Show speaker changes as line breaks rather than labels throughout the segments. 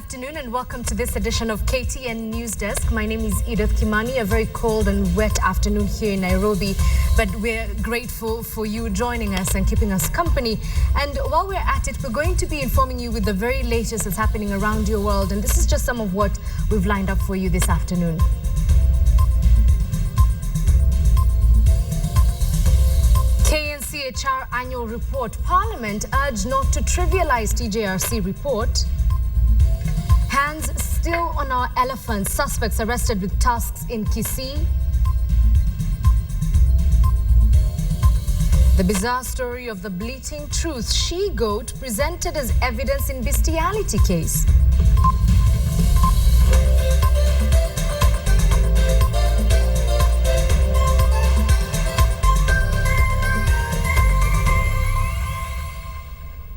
afternoon and welcome to this edition of KTN NewsDesk. My name is Edith Kimani. A very cold and wet afternoon here in Nairobi, but we're grateful for you joining us and keeping us company. And while we're at it, we're going to be informing you with the very latest that's happening around your world. And this is just some of what we've lined up for you this afternoon. KNCHR annual report. Parliament urged not to trivialize TRJC report. Hands still on our elephants. Suspects arrested with tusks in Kisii. The bizarre story of the bleating truth she-goat presented as evidence in bestiality case.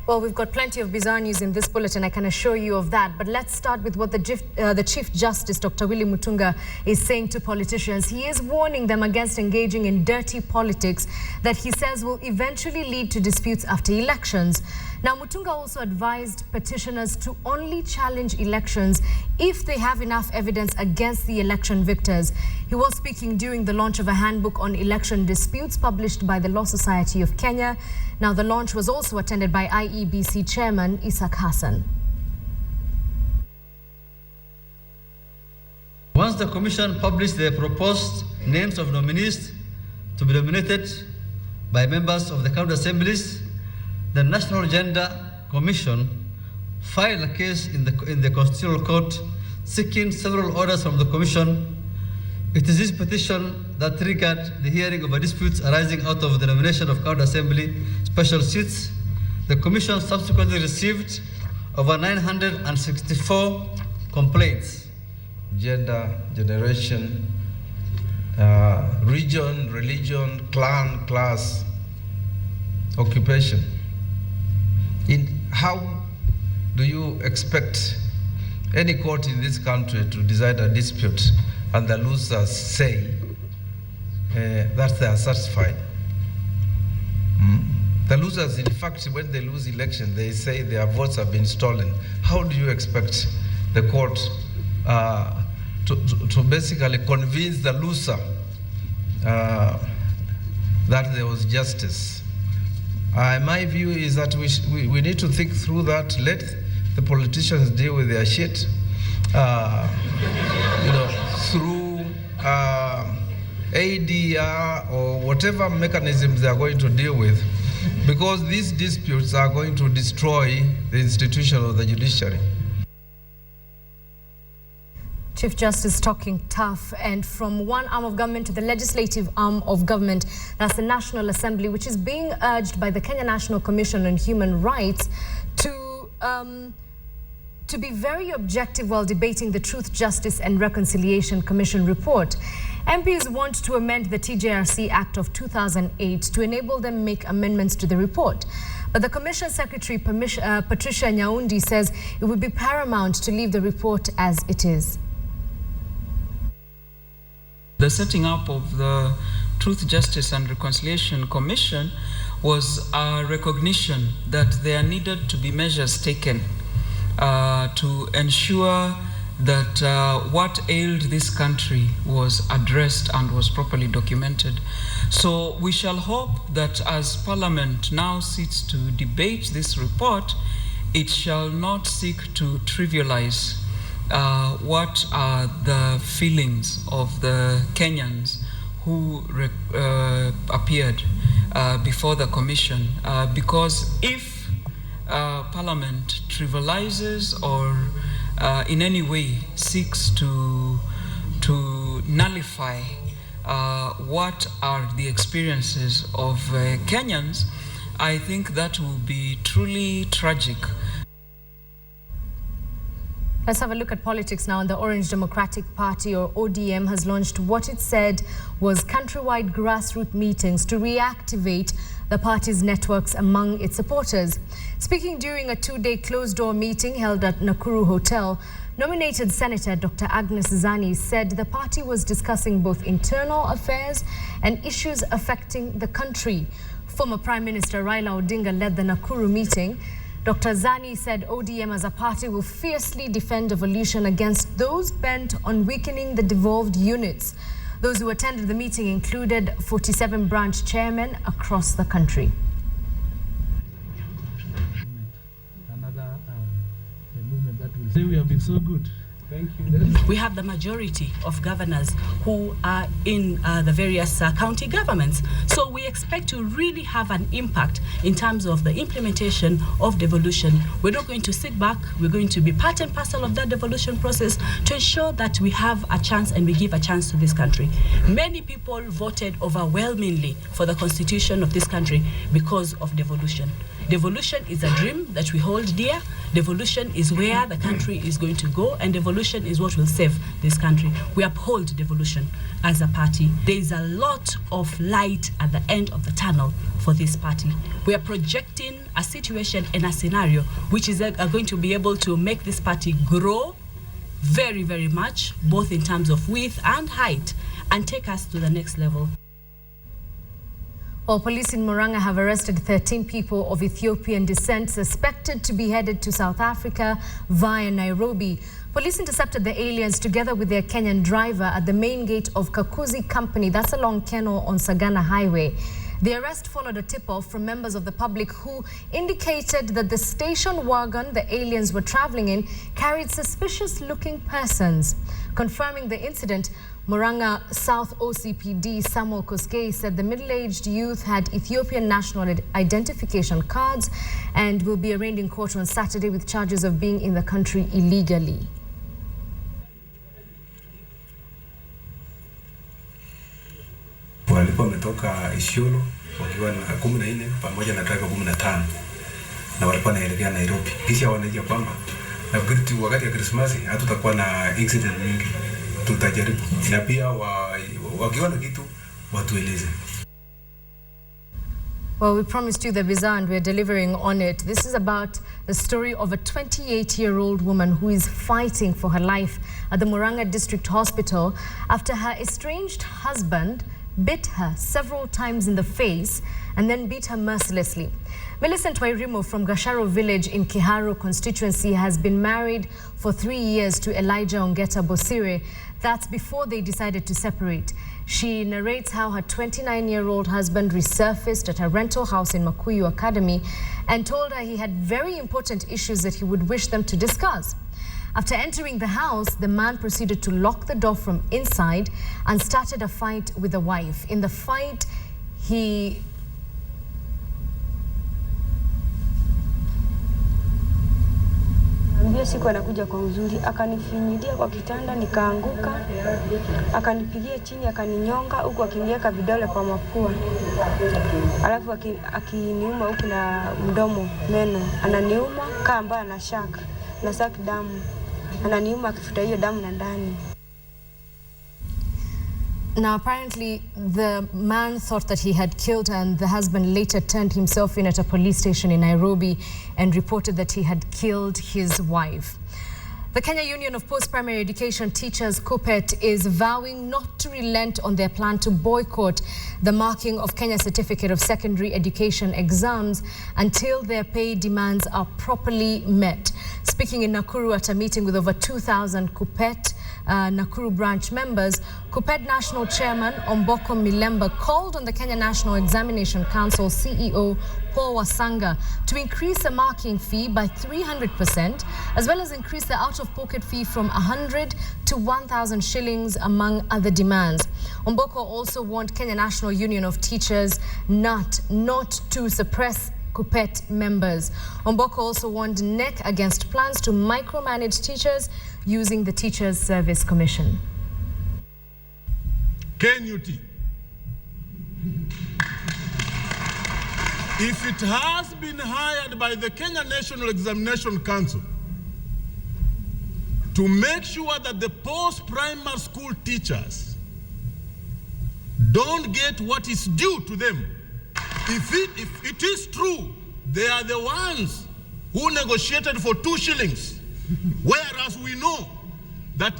Well, we've got plenty of bizarre news in this bulletin, I can assure you of that. But let's start with what the Chief Justice, Dr. Willy Mutunga, is saying to politicians. He is warning them against engaging in dirty politics that he says will eventually lead to disputes after elections. Now, Mutunga also advised petitioners to only challenge elections if they have enough evidence against the election victors. He was speaking during the launch of a handbook on election disputes published by the Law Society of Kenya. Now, the launch was also attended by IEBC Chairman Isaac Hassan.
Once the Commission published the proposed names of nominees to be nominated by members of the county assemblies, the National Gender Commission filed a case in the Constitutional Court seeking several orders from the Commission. It is this petition that triggered the hearing of a dispute arising out of the nomination of county assembly special seats. The Commission subsequently received over 964 complaints.
Gender, generation, region, religion, clan, class, occupation. How do you expect any court in this country to decide a dispute and the losers say that they are satisfied? The losers, in fact, when they lose election, they say their votes have been stolen. How do you expect the court to basically convince the loser that there was justice? My view is that we need to think through that. Let the politicians deal with their shit, through ADR or whatever mechanisms they are going to deal with, because these disputes are going to destroy the institution of the judiciary.
Chief Justice talking tough, and from one arm of government to the legislative arm of government, that's the National Assembly, which is being urged by the Kenya National Commission on Human Rights to be very objective while debating the Truth, Justice and Reconciliation Commission report. MPs want to amend the TRJC Act of 2008 to enable them make amendments to the report. But the Commission Secretary, Patricia Nyaundi, says it would be paramount to leave the report as it is.
The setting up of the Truth, Justice and Reconciliation Commission was a recognition that there needed to be measures taken to ensure that what ailed this country was addressed and was properly documented. So we shall hope that as Parliament now sits to debate this report, it shall not seek to trivialize what are the feelings of the Kenyans who appeared before the Commission, because if Parliament trivializes or in any way seeks to nullify what are the experiences of Kenyans, I think that will be truly tragic.
Let's have a look at politics now. The Orange Democratic Party, or ODM, has launched what it said was countrywide grassroots meetings to reactivate the party's networks among its supporters. Speaking during a two-day closed-door meeting held at Nakuru Hotel, nominated Senator Dr. Agnes Zani said the party was discussing both internal affairs and issues affecting the country. Former Prime Minister Raila Odinga led the Nakuru meeting. Dr. Zani said ODM as a party will fiercely defend devolution against those bent on weakening the devolved units. Those who attended the meeting included 47 branch chairmen across the country.
Another movement that will say we have been so good. Thank you.
We have the majority of governors who are in the various county governments. So we expect to really have an impact in terms of the implementation of devolution. We're not going to sit back. We're going to be part and parcel of that devolution process to ensure that we have a chance and we give a chance to this country. Many people voted overwhelmingly for the constitution of this country because of devolution. Devolution is a dream that we hold dear. Devolution is where the country is going to go, and devolution is what will save this country. We uphold devolution as a party. There is a lot of light at the end of the tunnel for this party. We are projecting a situation and a scenario which is going to be able to make this party grow very, very much, both in terms of width and height, and take us to the next level.
Well, police in Murang'a have arrested 13 people of Ethiopian descent suspected to be headed to South Africa via Nairobi. Police intercepted the aliens together with their Kenyan driver at the main gate of Kakuzi Company, that's along Keno on Sagana Highway. The arrest followed a tip-off from members of the public who indicated that the station wagon the aliens were traveling in carried suspicious-looking persons. Confirming the incident, Murang'a South OCPD Samuel Koskei said the middle-aged youth had Ethiopian national identification cards and will be arraigned in court on Saturday with charges of being in the country illegally.
Walikuwa wametoka Isiolo wakiwa na 14 pamoja na driver 15 na walikuwa wanaelekea Nairobi. Kisha wanaja kwamba nafikiri wakati ya Christmas hatutakuwa na incident mingi, tutajaribu na pia wakiona kitu watueleze.
Well, we promised you the bazaar and we're delivering on it. This is about the story of a 28-year-old woman who is fighting for her life at the Murang'a District Hospital after her estranged husband bit her several times in the face and then beat her mercilessly. Millicent Wairimo from Gasharo village in Kiharu constituency has been married for 3 years to Elijah Ongeta Bosire. That's before they decided to separate. She narrates how her 29-year-old husband resurfaced at her rental house in Makuyu Academy and told her he had very important issues that he would wish them to discuss. After entering the house, the man proceeded to lock the door from inside and started a fight with the wife. In the fight,
Mbia siku anakuja kwa uzuri, akanifinyilia kwa kitanda nikaanguka, akanipigia chini, akaninyonga huku akiniweka vidole kwa mapua. Alafu akiniuma huku na mdomo, meno, ananiuma kama ambaye anashaka, nasaki damu. Ananiuma akifuta hiyo damu na ndani.
Now, apparently, the man thought that he had killed her, and the husband later turned himself in at a police station in Nairobi and reported that he had killed his wife. The Kenya Union of Post-Primary Education Teachers, KUPPET, is vowing not to relent on their plan to boycott the marking of Kenya Certificate of Secondary Education exams until their pay demands are properly met. Speaking in Nakuru at a meeting with over 2,000 KUPPET Nakuru branch members, KUPPET National Chairman Omboko Milemba called on the Kenya National Examination Council CEO Paul Wasanga to increase the marking fee by 300%, as well as increase the out-of-pocket fee from 100 to 1,000 shillings, among other demands. Omboko also warned Kenya National Union of Teachers not to suppress KUPPET members. Omboko also warned NEC against plans to micromanage teachers using the Teachers Service Commission.
KNUT, if it has been hired by the Kenya National Examination Council to make sure that the post-primary school teachers don't get what is due to them, if it is true, they are the ones who negotiated for 2 shillings, whereas we know that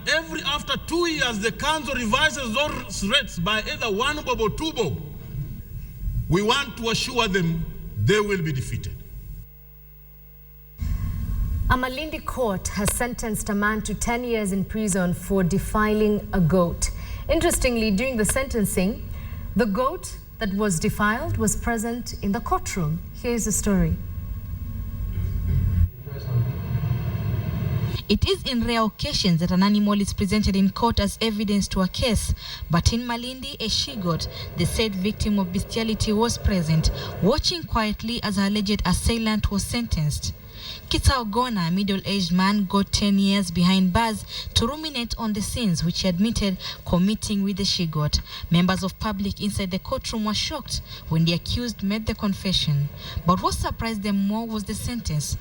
after 2 years, the council revises those rates by either 1 bob or 2 bob. We want to assure them they will be defeated.
A Malindi court has sentenced a man to 10 years in prison for defiling a goat. Interestingly, during the sentencing, the goat that was defiled was present in the courtroom. Here's the story.
It is in rare occasions that an animal is presented in court as evidence to a case. But in Malindi, a she-goat, the said victim of bestiality, was present, watching quietly as her alleged assailant was sentenced. Kitao Gona, a middle-aged man, got 10 years behind bars to ruminate on the sins which he admitted committing with the she-goat. Members of public inside the courtroom were shocked when the accused made the confession. But what surprised them more was the sentence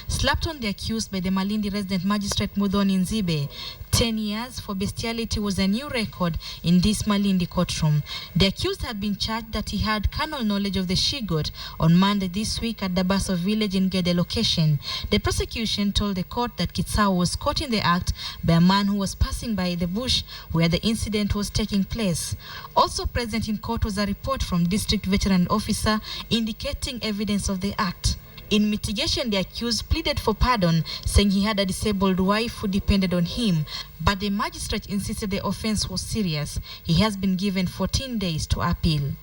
slapped on the accused by the Malindi resident magistrate Mudhoni Nzibe. 10 years for bestiality was a new record in this Malindi courtroom. The accused had been charged that he had carnal knowledge of the she-goat on Monday this week at Dabaso village in Gede location. The prosecution told the court that Kitsao was caught in the act by a man who was passing by the bush where the incident was taking place. Also present in court was a report from district veteran officer indicating evidence of the act. In mitigation, the accused pleaded for pardon, saying he had a disabled wife who depended on him, but the magistrate insisted the offense was serious. He has been given 14 days to appeal.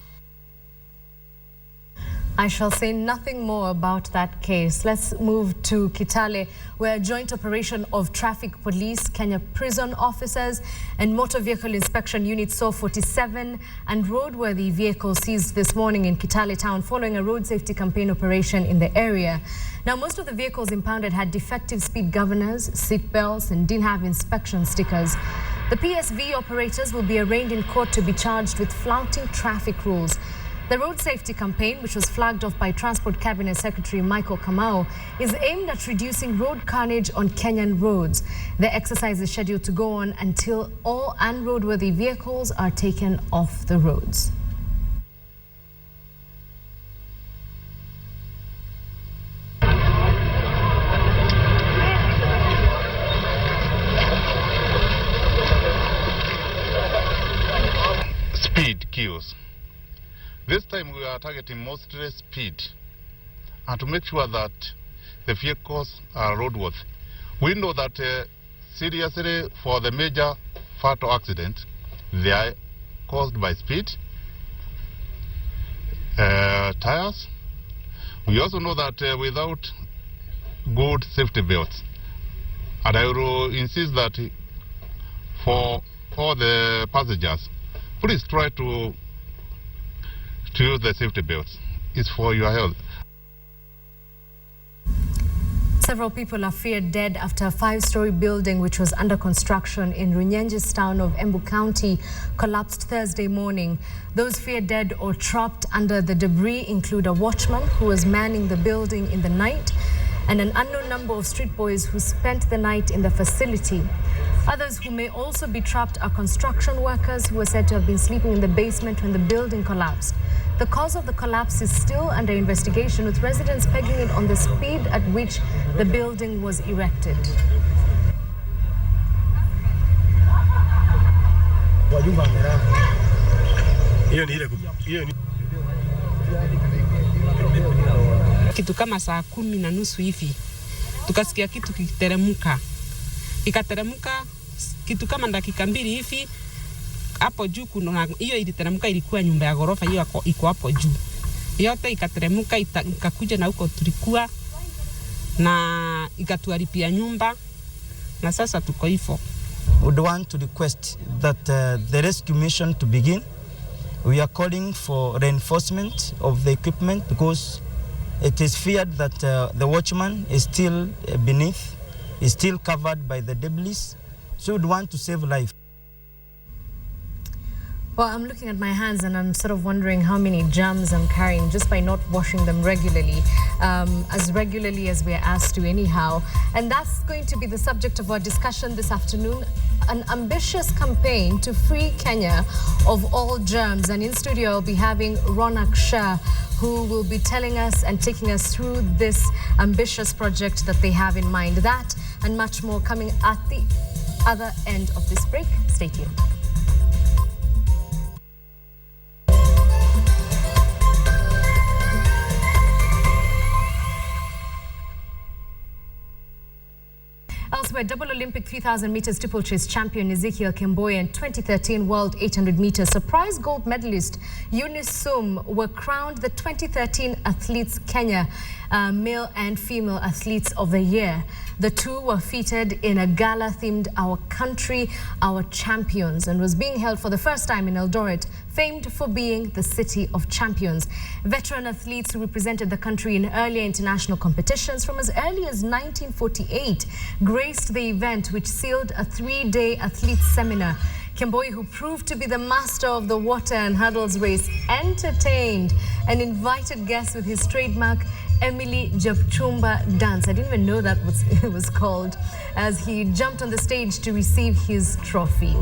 I shall say nothing more about that case. Let's move to Kitale, where a joint operation of traffic police, Kenya prison officers and motor vehicle inspection units saw 47 unroadworthy vehicles seized this morning in Kitale town following a road safety campaign operation in the area. Now, most of the vehicles impounded had defective speed governors, seat belts, and didn't have inspection stickers. The PSV operators will be arraigned in court to be charged with flouting traffic rules. The road safety campaign, which was flagged off by Transport Cabinet Secretary Michael Kamau, is aimed at reducing road carnage on Kenyan roads. The exercise is scheduled to go on until all unroadworthy vehicles are taken off the roads.
Speed kills. This time we are targeting mostly speed and to make sure that the vehicles are roadworthy. We know that seriously for the major fatal accidents, they are caused by speed, tires. We also know that without good safety belts, and I will insist that for all the passengers, please try to use the safety belts. It's for your health.
Several people are feared dead after a 5-story building which was under construction in Runyenjes town of Embu County collapsed Thursday morning. Those feared dead or trapped under the debris include a watchman who was manning the building in the night and an unknown number of street boys who spent the night in the facility. Others who may also be trapped are construction workers who were said to have been sleeping in the basement when the building collapsed. The cause of the collapse is still under investigation, with residents pegging it on the speed at which the building was erected.
Kitu kama saa 10:30 hivi tukasikia kitu kiteremka, ikateremka kitu kama dakika 2 hivi. Hapo juu kuna hiyo iliteremka, ilikuwa nyumba ya ghorofa hiyo iko hapo juu, yote ikateremka ikakuja na huko tulikuwa na ikatuharibia nyumba, na sasa tuko hivyo.
Would want to request that the rescue mission to begin. We are calling for reinforcement of the equipment because it is feared that the watchman is still beneath, is still covered by the debris. So we'd want to save life.
Well, I'm looking at my hands and I'm sort of wondering how many germs I'm carrying just by not washing them regularly, as regularly as we're asked to anyhow. And that's going to be the subject of our discussion this afternoon, an ambitious campaign to free Kenya of all germs. And in studio, I'll be having Ronak Shah, who will be telling us and taking us through this ambitious project that they have in mind. That and much more coming at the other end of this break. Stay tuned. Elsewhere, double Olympic 3,000 meters steeplechase champion Ezekiel Kemboi and 2013 World 800 meters surprise gold medalist Eunice Sum were crowned the 2013 Athletes Kenya Male and Female Athletes of the Year. The two were featured in a gala themed Our Country, Our Champions, and was being held for the first time in Eldoret, famed for being the city of champions. Veteran athletes who represented the country in earlier international competitions from as early as 1948 graced the event, which sealed a 3-day athletes seminar. Kemboi, who proved to be the master of the water and hurdles race, entertained an invited guest with his trademark Emily Jabchumba dance. I didn't even know that it was called, as he jumped on the stage to receive his trophy.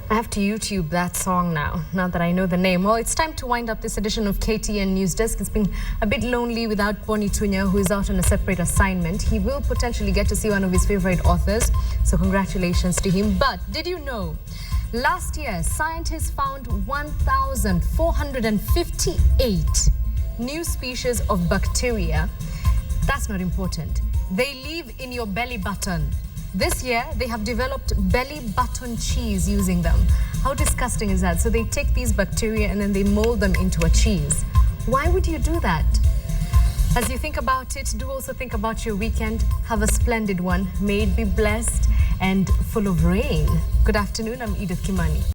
I have to YouTube that song now that I know the name. Well, it's time to wind up this edition of KTN News Desk. It's been a bit lonely without Bonnie Tunya, who is out on a separate assignment. He will potentially get to see one of his favorite authors, so congratulations to him. But did you know, last year, scientists found 1,458 new species of bacteria. That's not important. They live in your belly button. This year, they have developed belly button cheese using them. How disgusting is that? So they take these bacteria and then they mold them into a cheese. Why would you do that? As you think about it, do also think about your weekend. Have a splendid one. May it be blessed and full of rain. Good afternoon, I'm Edith Kimani.